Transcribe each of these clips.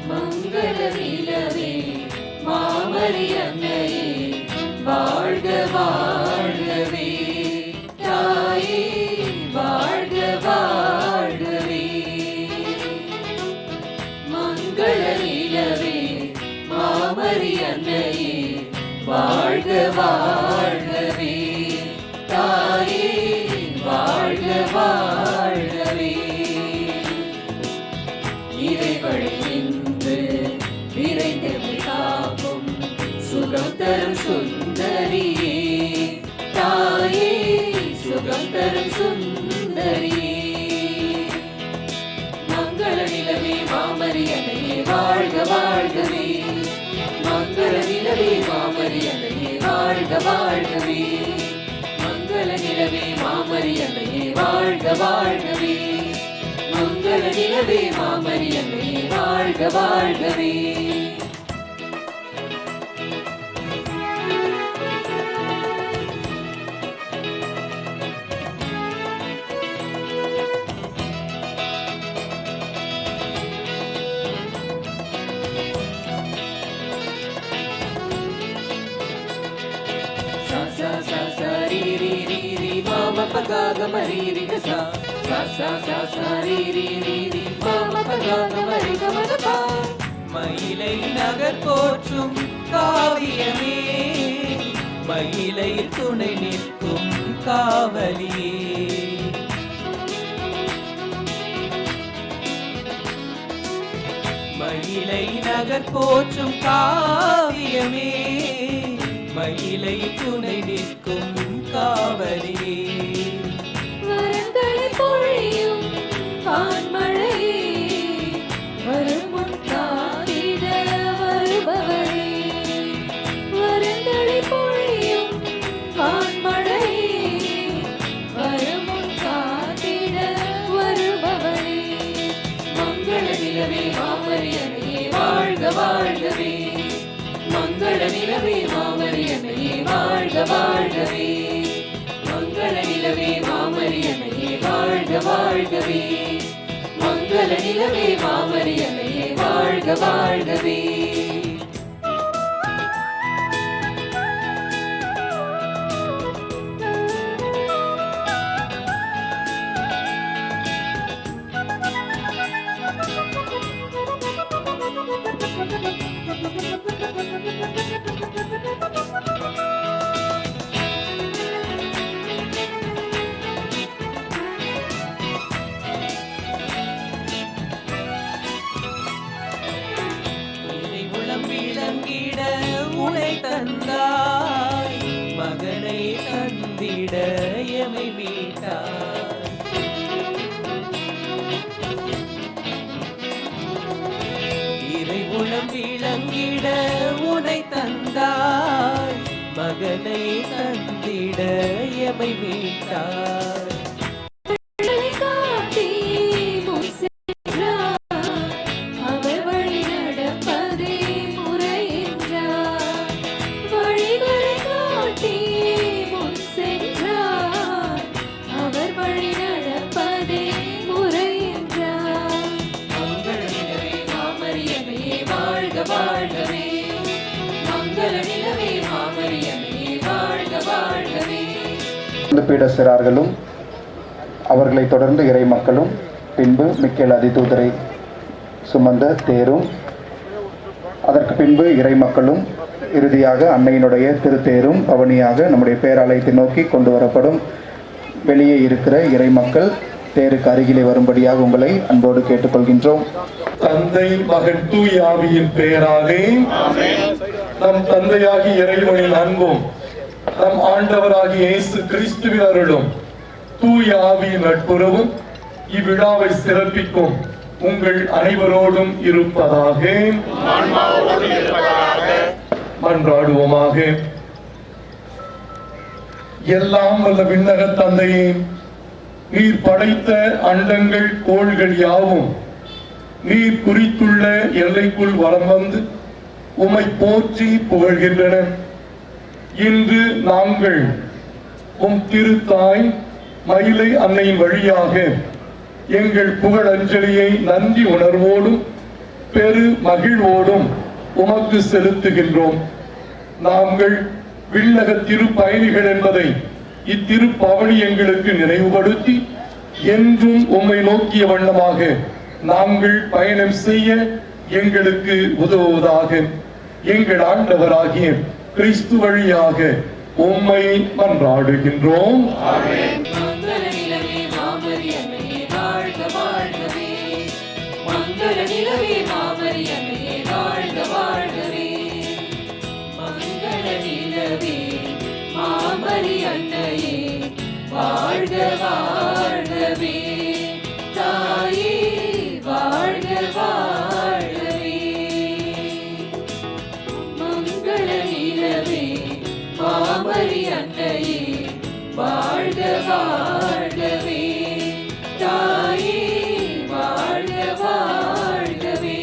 மங்களநிலவே மாமரியன்னையே வாழ்க வாழ்கவே, தாயே வாழ்க வாழ்கவே. மங்களநிலவே மாமரியன்னையே வாழ்க வாழ்கவே, தாயே வாழ்க வாழ்கவே. இறைவழி விரைந்தெம்மை காக்கும் சுகம் தரும் சுந்தரியே, தாயே சுகம் தரும் சுந்தரியே. மங்கள நிலவே மாமரியன்னையே வாழ்க வாழ்கவே, மங்கள நிலவே மாமரியன்னையே வாழ்க வாழ்கவே, மங்கள நிலவே மாமரியன்னையே வாழ்க வாழ்கவே, மங்கள நிலவே மாமரியன்னையே வாழ்க வாழ்கவே. சா சா சா ரி ரி ரி ரி மாம பகாக மரி ரி க சா, சா சா சா சா ரி ரி ரி ரி மாம பகாக மரி க ம பா. மயிலை நகர் போற்றும் காவியமே, மயிலையில் துணை நிற்கும் காவலியே. மயிலை நகர் போற்றும் காவியமே, மயிலையில் துணை நிற்கும் காவலியே. வரங்களை பொழியும் வான்மழையே, வருமுன் காத்திட வருபவரே. வரங்களை பொழியும் வான்மழையே, வருமுன் காத்திட வருபவரே. மங்கள நிலவே மாமரியன்னையே வாழ்க வாழ்கவே, மங்கள நிலவே மாமரியன்னையே வாழ்க வாழ்கவே, மங்கள நிலவே மாமரியன்னையே வாழ்க வாழ்கவே, மங்கள நிலவே மாமரியன்னையே வாழ்க வாழ்கவே. விளங்கிட உனை தந்தாய், மகனை தந்திட எமை மீட்டாய். இறைவுளம் விளங்கிட உனை தந்தாய், மகனை தந்திட எமை மீட்டாய். வாழ்கவே, மங்கள நிலவே தொடர்ந்து பீட சிறார்களும், அவர்களை தொடர்ந்து இறை மக்களும், பின்பு மிக்கேல் அதிதூதரை சுமந்த தேரும், அதற்கு பின்பு இறை மக்களும், இறுதியாக அன்னையினுடைய திருத்தேரும் பவனியாக நம்முடைய பேராலயத்தை நோக்கி கொண்டு வரப்படும். வெளியே இருக்கிற இறை மக்கள் தேருக்கு அருகிலே வரும்படியாக உங்களை அன்போடு கேட்டுக்கொள்கின்றோம். தந்தை, மகன், தூய ஆவியின் பெயராலே நம் தந்தையாகி இறைவனின் அன்பும், நம் ஆண்டவராகிய இயேசு கிறிஸ்துவின் அருளும், தூய ஆவியின் நட்புறவும் இவ்விழாவை சிறப்பிக்கும் உங்கள் அனைவரோடும் இருப்பதாக. மன்றாடுவோமாக. எல்லாம் வல்ல விண்ணக தந்தையே, நீர் படைத்த அண்டங்கள் கோள்கள் யாவும் நீர் குறித்துள்ள எல்லைக்குள் வலம் வந்து உம்மை போற்றி புகழ்கின்றன. இன்று நாங்கள் உம் திருத்தாய் மயிலை அன்னையின் வழியாக எங்கள் புகழஞ்சலியை நன்றி உணர்வோடும் பெரு மகிழ்வோடும் உமக்கு செலுத்துகின்றோம். நாங்கள் விண்ணக திருப்பயணிகள் என்பதை இத்திருப்பவனி எங்களுக்கு நினைவுபடுத்தி என்றும் உம்மை நோக்கிய வண்ணமாக நாங்கள் பயணம் செய்ய எங்களுக்கு உதவுவதாக. எங்கள் ஆண்டவராகிய கிறிஸ்து வழியாக உம்மை மன்றாடுகின்றோம். மங்கள நிலவே மாமரி அன்னையே வாழ்க வாழ்கவே. மங்கள நிலவே மாமரி அன்னையே வாழ்க வாழ்கவே. மங்கள நிலவே மாமரி அன்னையே வாழ்க வாழ்கவே. தாயே வாழ்க வாழ்கவே. மங்கள நிலவே மாமரி அன்னையே வாழ்க வாழ்கவே. தாயே வாழ்க வாழ்கவே.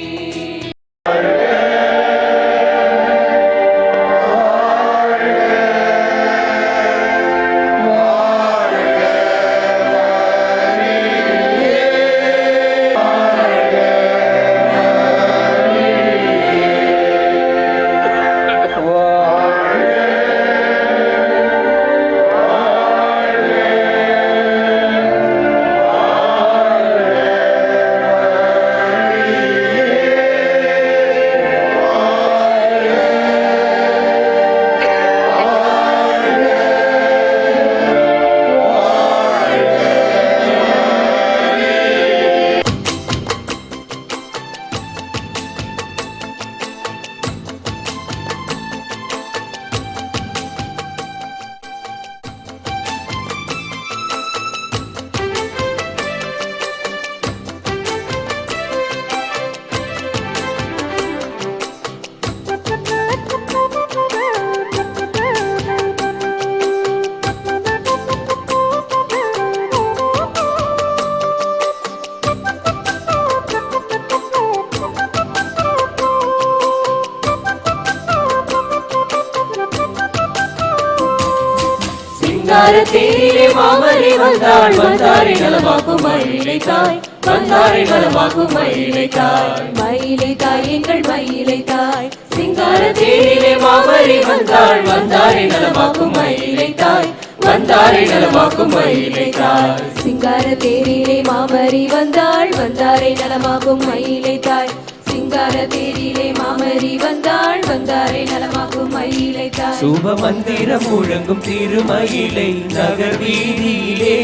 தேரிலே மாமரி வந்தாள், வந்தாரை நலமாக்கும் மயிலை தாய், வந்தாரை நலமாக்கும் மயிலை தாய். மயிலை தாய் எங்கள் மயிலை தாய். சிங்கார தேரிலே மாமரி வந்தாள், வந்தாரை நலமாக்கும் மயிலை தாய், வந்தாரை நலமாக்கும் மயிலை தாய். சிங்கார தேரிலே மாமரி வந்தாள், வந்தாரை நலமாக்கும் மயிலை தாய். சிங்கார தேரிலே மாமரி வந்தாள், வந்தாரை நலமாக்கும் மயிலை தாய். சுப மந்திரம் முழங்கும் திருமயிலை நகர் வீதியிலே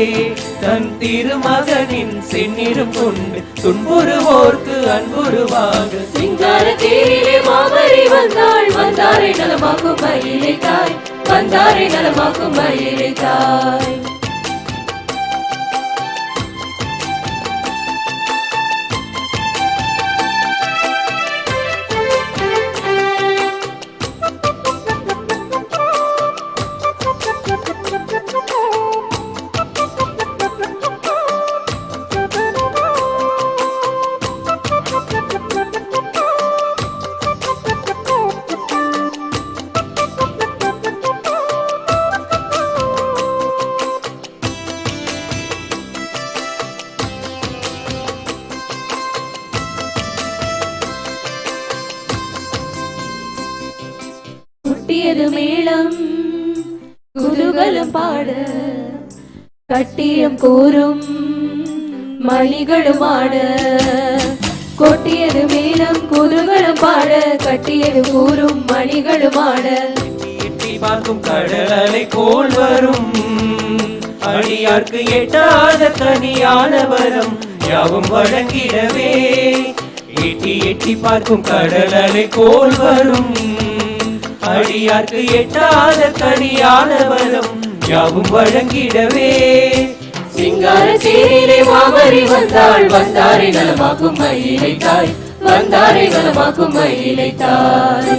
தன் திருமகனின் செந்நிறம் கொண்டு துன்புறுவோர்க்கு அன்புருவாக. சிங்கார தேரிலே மாமரி வந்தாள், வந்தாரை நலமாக்கும் மயிலை தாய், வந்தாரை நலமாக்கும் மயிலை தாய். முட்டியது மேளம் குதூகலம் பாட கட்டியம் கூறும் மணிகளுமாட கொட்டியது மேலும் குதூகலம் பாட கட்டியது கூறும் மணிகளுமாட எட்டி பார்க்கும் கடல் அலை போல் வரும் அடியார்க்கு எட்டாத தனியான வரம் யாவும் வழங்கிடவே எட்டி எட்டி பார்க்கும் கடல் அலை போல் வரும் அடியார்க்கு எட்டாத தனியான வரம் யாவும் வழங்கிடவே சிங்கார தேரிலே மாமரி வந்தாள் வந்தாரை நலமாக்கும் மயிலை தாய் வந்தாரை நலமாக்கும் மயிலை தாய்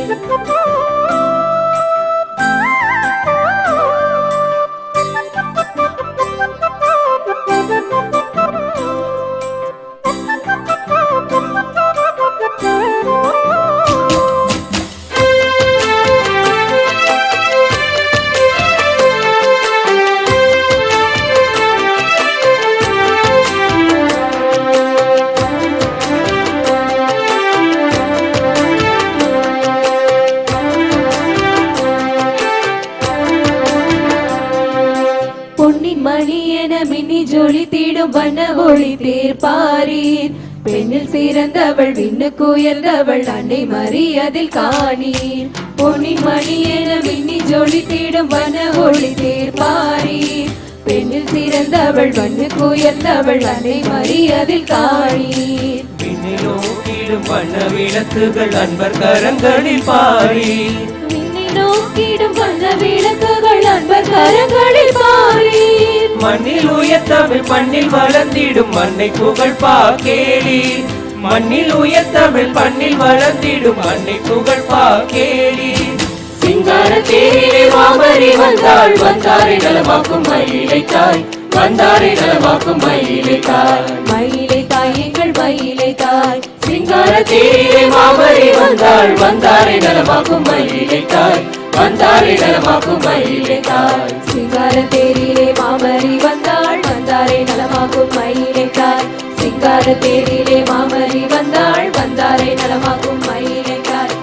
பொன்னின் மணி என மின்னி ஜொலி தீடும் வண்ண ஒளி தேர்பாரீர் பெண்ணில் சிறந்தவள் விண்ணுக்கு உயர்ந்தவள் அன்னை மறி அதில் காணீர் பொன்னின் மணி என மின்னி ஜொலி தீடும் வண்ண ஒளி தேர்பாரீர் பெண்ணில் சிறந்தவள் வண்ணுக்கு உயர்ந்தவள் அன்னை மறி அதில் காணீர் நோக்கிடும் வண்ண விளக்குகள் அன்பர் கரங்களில் பாரி நோக்கிடும் வண்ண விளக்குகள் அன்பர் கரங்களில் பாரீர் மண்ணில் உயர்த்தமிழ் பண்ணில் வளர்ந்திடும் மண்ணை புகழ் பாக்கேளி மண்ணில் உயர்த்தமிழ் பண்ணில் வளர்ந்திடும் மண்ணை புகழ் பாக்கேளி சிங்கார தேரிலே மாமரி வந்தாள் வந்தாரை நலமாக்கும் மயிலை தாய் வந்தாரை நலமாக்கும் மயிலை தாய் மயிலை தாய் எங்கள் மயிலை தாய் சிங்கார தேரிலே மாமரி வந்தாள் வந்தாரை நலமாக்கும் மயிலை தாய் வந்தாரை நலமாக்கும் மயிலை தாய் சிங்கார தேரிலே மாமரி வந்தாள் வந்தாரை நலமாக்கும் மயிலை தாய் சிங்கார தேரிலே மாமரி வந்தாள் வந்தாரை நலமாக்கும் மயிலை தாய்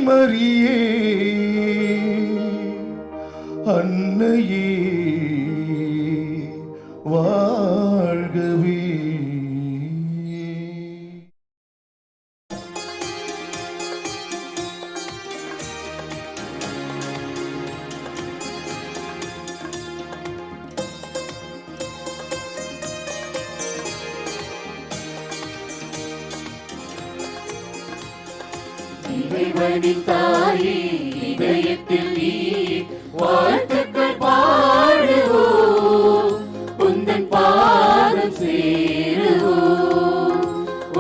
மரியே அன்னையே வாழ்கவே. இறைவனின் தாயே இதயத்தில் நீ வாழ்த்துக்கள் பாடுவோம், உந்தன் பாதம் சேருவோம்,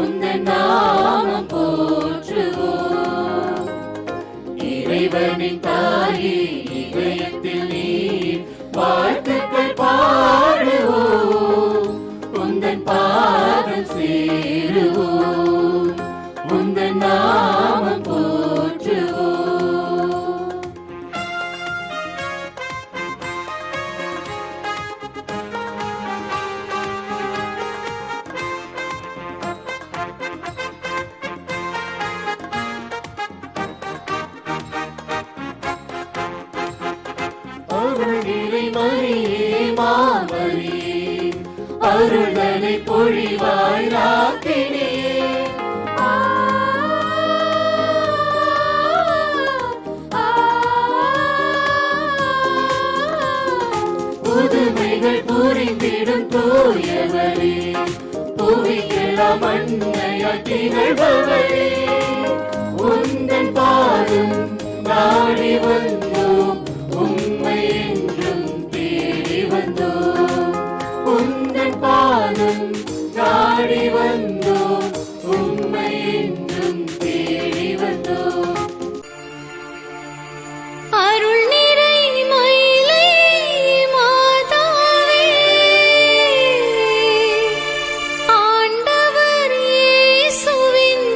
உந்தன் நாமம் போற்றுவோம். இறைவனின் தாயே இதயத்தில் நீ வாழ்த்துக்கள் பாடுவோம், உந்தன் பாதம் சேருவோம், உந்தன் நாமம் போற்றுவோம். அருள் நிறை மரியே மாமரியே, அருள்தனை பொழிவாய் ராக்கினியே. புதுமைகள் புரிந்திடும் தூயவரே, புவிக்கெல்லாம் அன்னையாய் திகழ்பவரே, உந்தன் பாதம் நாடி வந்தோம், உம்மை என்றும் தேடி வந்தோம். உந்தன் பாதம் நாடி வந்தோம், உம்மை என்றும் தேடி வந்தோம். அருள் நிறை மயிலை மாதாவே, ஆண்டவர் இயேசுவின்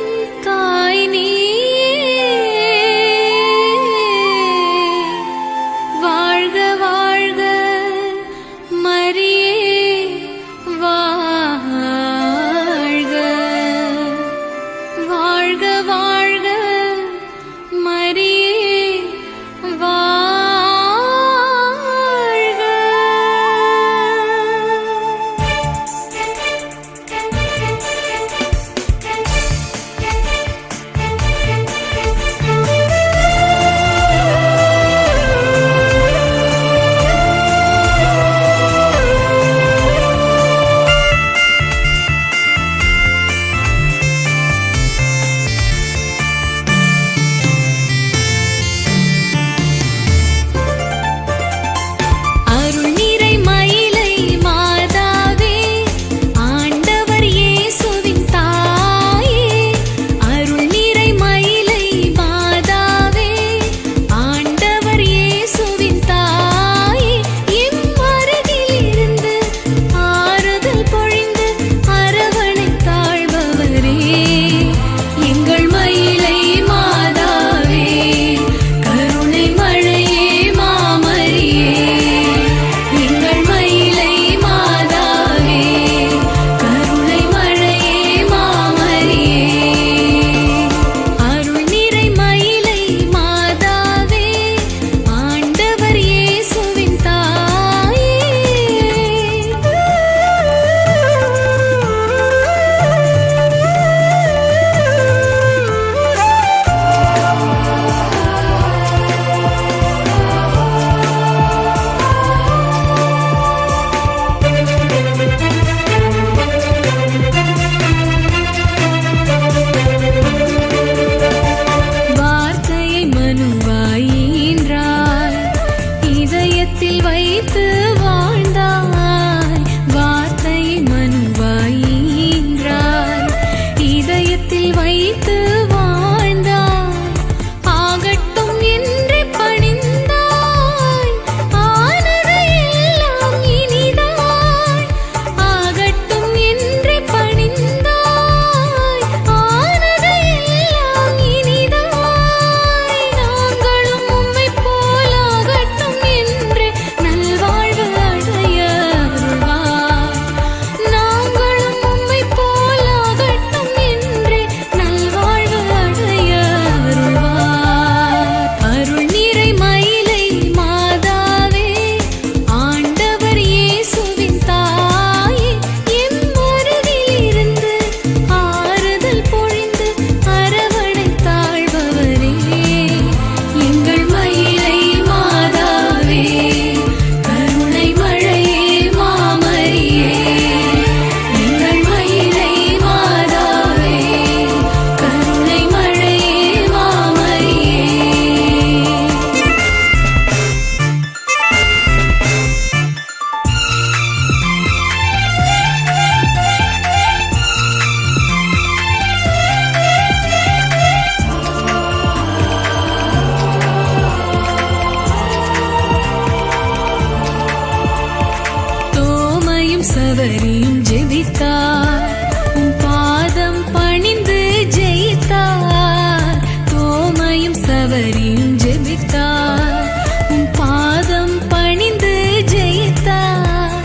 தவறியும் ஜெபித்தார் உம் பாதம் பணிந்து ஜெயித்தார்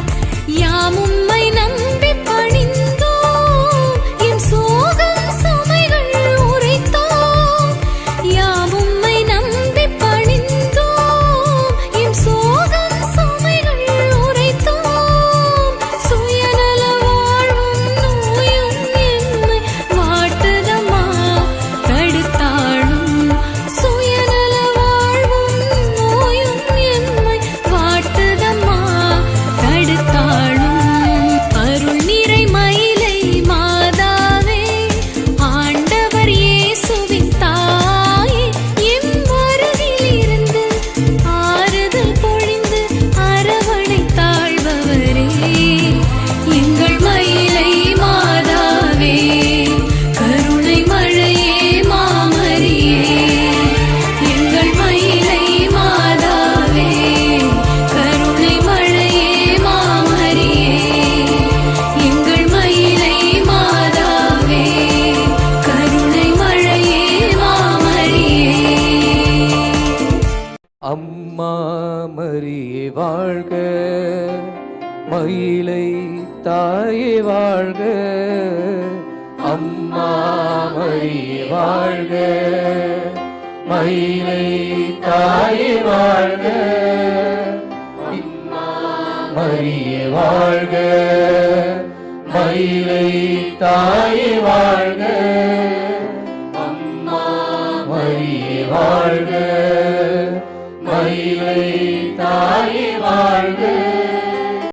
யாம் உம்மை நம்பி பணிந்தோம் என் சோகம் சுமைகள் உரைத்தோம் யாம் உம்மை நம்பி பணிந்தோம் என் சோகம் சுமைகள் உரைத்தோம் சுயநல வாழ்வும் நோயும் எம்மை வாட்டுதம்மா தடுத்தாளும் சுயநல வாழ்வும் நோயும் எம்மை வாட்டுதம்மா தடுத்தாளும் அருள் நிறை மயிலை மாதாவே ஆண்டவர் இயேசுவின் தாயே எம் அருகில் இருந்து ஆறுதல் பொழிந்து அரவணை தாழ்பவரே எங்கள் மயிலை மாதாவே கருணை மழையே மாமரியே எங்கள் மயிலை மாதாவே கருணை மழையே மாமரியே எங்கள் மயிலை மாதாவே கருணை மழையே மாமரியே அம்மா மரியே வாழ்க, மயிலை தாயே வாழ்க. அம்மா மரியே வாழ்க, மயிலை தாயே வாழ்க. அம்மா மரியே வாழ்க.